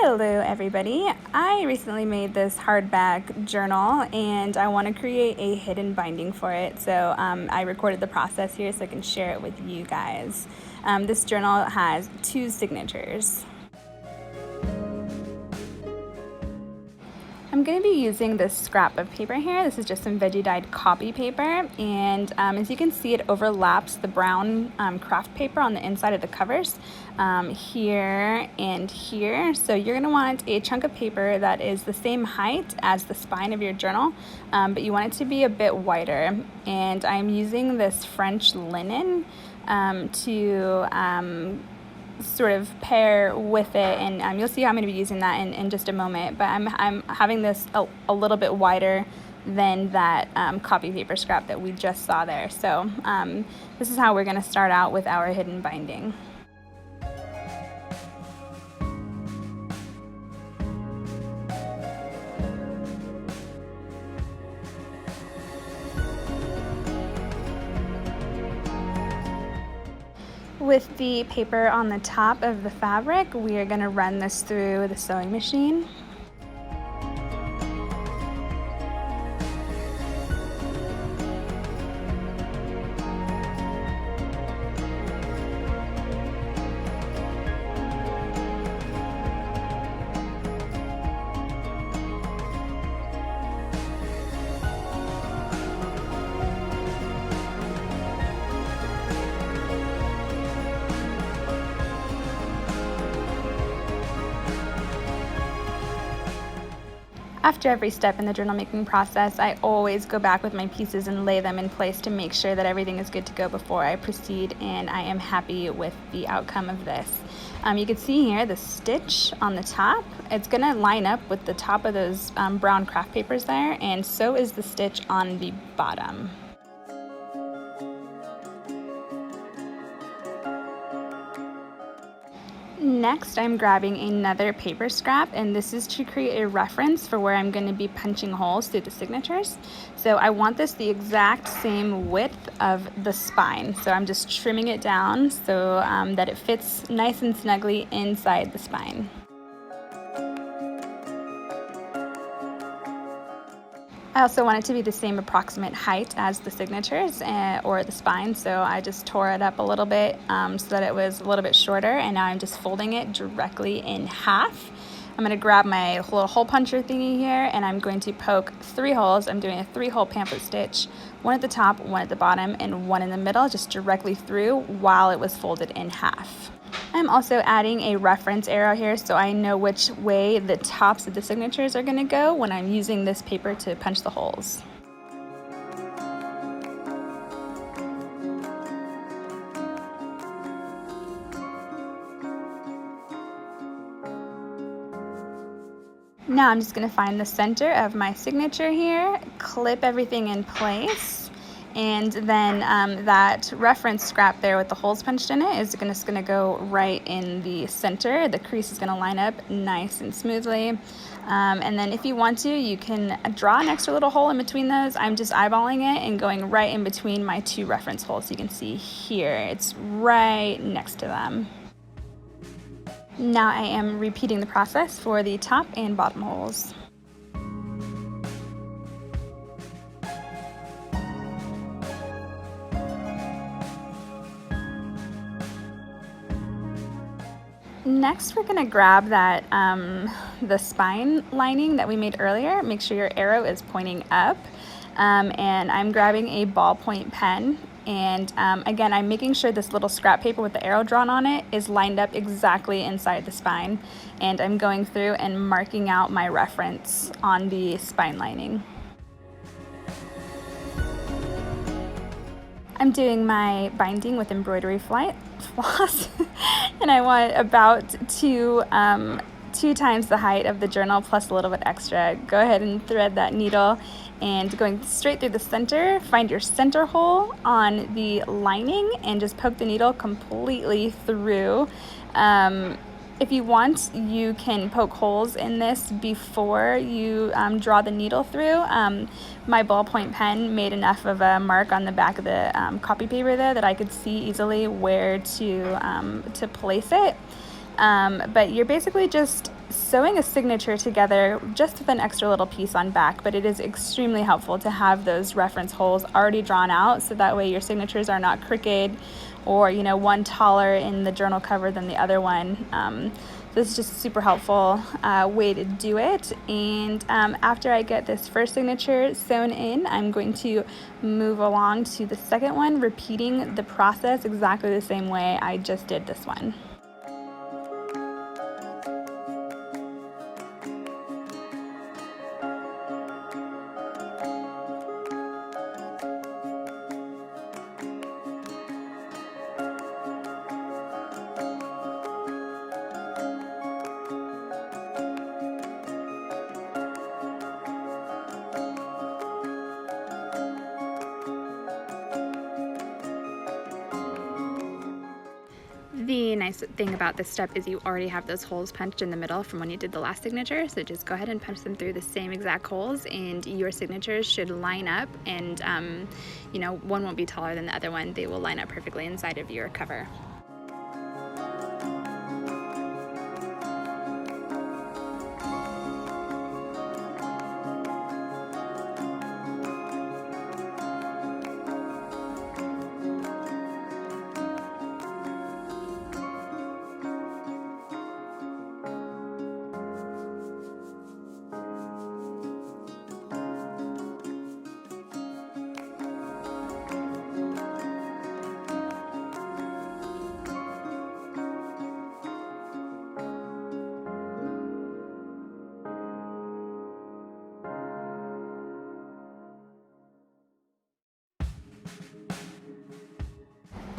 Hello everybody! I recently made this hardback journal and I want to create a hidden binding for it, so I recorded the process here so I can share it with you guys. This journal has 2 signatures. I'm going to be using this scrap of paper here. This is just some veggie dyed copy paper, and as you can see, it overlaps the brown craft paper on the inside of the covers here and here. So you're going to want a chunk of paper that is the same height as the spine of your journal, but you want it to be a bit wider. And I'm using this French linen to sort of pair with it, and you'll see how I'm going to be using that in just a moment, but I'm having this a little bit wider than that copy paper scrap that we just saw there. So this is how we're going to start out with our hidden binding. With the paper on the top of the fabric, we are going to run this through the sewing machine. After every step in the journal making process, I always go back with my pieces and lay them in place to make sure that everything is good to go before I proceed, and I am happy with the outcome of this. You can see here the stitch on the top. It's going to line up with the top of those brown craft papers there, and so is the stitch on the bottom. Next, I'm grabbing another paper scrap, and this is to create a reference for where I'm going to be punching holes through the signatures. So I want this the exact same width of the spine. So I'm just trimming it down so that it fits nice and snugly inside the spine. I also want it to be the same approximate height as the signatures or the spine, so I just tore it up a little bit so that it was a little bit shorter, and now I'm just folding it directly in half. I'm going to grab my little hole puncher thingy here, and I'm going to poke 3 holes. I'm doing a 3-hole pamphlet stitch, 1 at the top, 1 at the bottom, and 1 in the middle, just directly through while it was folded in half. I'm also adding a reference arrow here so I know which way the tops of the signatures are going to go when I'm using this paper to punch the holes. Now I'm just going to find the center of my signature here, clip everything in place. And then that reference scrap there with the holes punched in it is just going to go right in the center. The crease is going to line up nice and smoothly. And then if you want to, you can draw an extra little hole in between those. I'm just eyeballing it and going right in between my 2 reference holes. You can see here, it's right next to them. Now I am repeating the process for the top and bottom holes. Next, we're going to grab that the spine lining that we made earlier. Make sure your arrow is pointing up, and I'm grabbing a ballpoint pen, and again, I'm making sure this little scrap paper with the arrow drawn on it is lined up exactly inside the spine, and I'm going through and marking out my reference on the spine lining. I'm doing my binding with embroidery floss, and I want about 2 times the height of the journal plus a little bit extra. Go ahead and thread that needle, and going straight through the center, find your center hole on the lining and just poke the needle completely through. If you want, you can poke holes in this before you draw the needle through. My ballpoint pen made enough of a mark on the back of the copy paper there that I could see easily where to place it. But you're basically just sewing a signature together just with an extra little piece on back, but it is extremely helpful to have those reference holes already drawn out, so that way your signatures are not crooked or, you know, one taller in the journal cover than the other one. This is just a super helpful way to do it. And after I get this first signature sewn in, I'm going to move along to the second one, repeating the process exactly the same way I just did this one. The nice thing about this step is you already have those holes punched in the middle from when you did the last signature, so just go ahead and punch them through the same exact holes and your signatures should line up, and you know, one won't be taller than the other one. They will line up perfectly inside of your cover.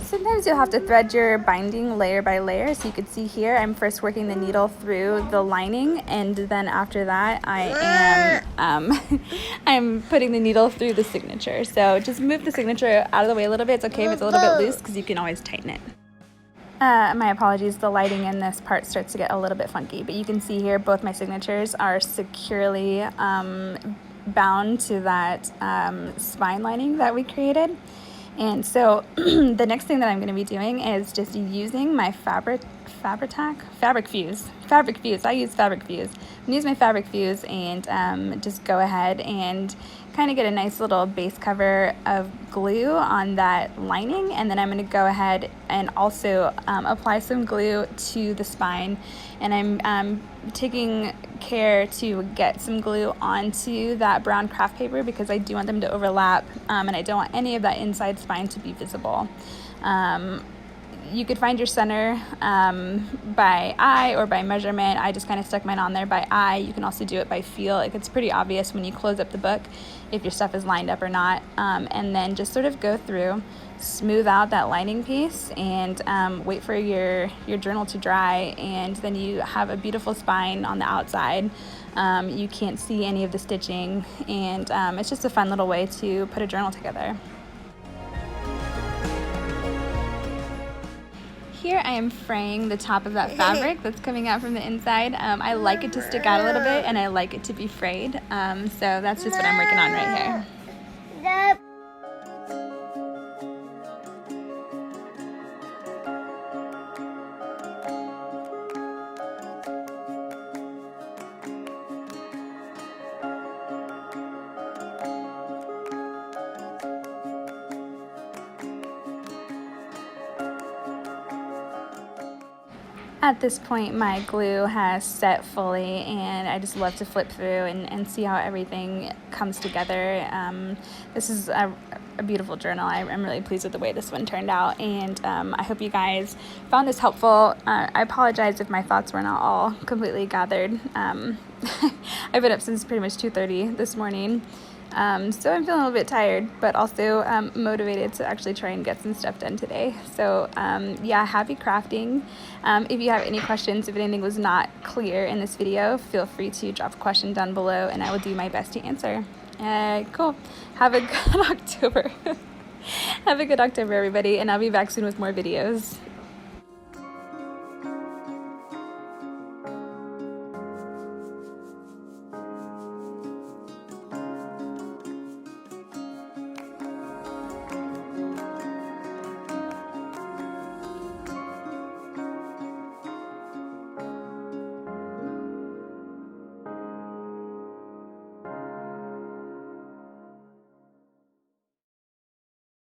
Sometimes you'll have to thread your binding layer by layer. So you can see here, I'm first working the needle through the lining, and then after that I am I'm putting the needle through the signature. So just move the signature out of the way a little bit. It's okay if it's a little bit loose because you can always tighten it. My apologies, the lighting in this part starts to get a little bit funky, but you can see here both my signatures are securely bound to that spine lining that we created. And so the next thing that I'm going to be doing is just using my fabric fuse. I use fabric fuse. I'm going to use my fabric fuse and just go ahead and kind of get a nice little base cover of glue on that lining, and then I'm going to go ahead and also apply some glue to the spine, and I'm taking care to get some glue onto that brown craft paper because I do want them to overlap, and I don't want any of that inside spine to be visible. You could find your center by eye or by measurement. I just kind of stuck mine on there by eye. You can also do it by feel. It's pretty obvious when you close up the book if your stuff is lined up or not. And then just sort of go through, smooth out that lining piece, and wait for your journal to dry, and then you have a beautiful spine on the outside. You can't see any of the stitching, and it's just a fun little way to put a journal together. Here I am fraying the top of that fabric that's coming out from the inside. I like it to stick out a little bit, and I like it to be frayed. So that's just what I'm working on right here. At this point, my glue has set fully, and I just love to flip through and see how everything comes together. This is a beautiful journal. I'm really pleased with the way this one turned out, and I hope you guys found this helpful. I apologize if my thoughts were not all completely gathered. I've been up since pretty much 2:30 this morning. So I'm feeling a little bit tired, but also motivated to actually try and get some stuff done today. So yeah, happy crafting. If you have any questions, if anything was not clear in this video, feel free to drop a question down below and I will do my best to answer. Cool. Have a good October. Have a good October, everybody, and I'll be back soon with more videos.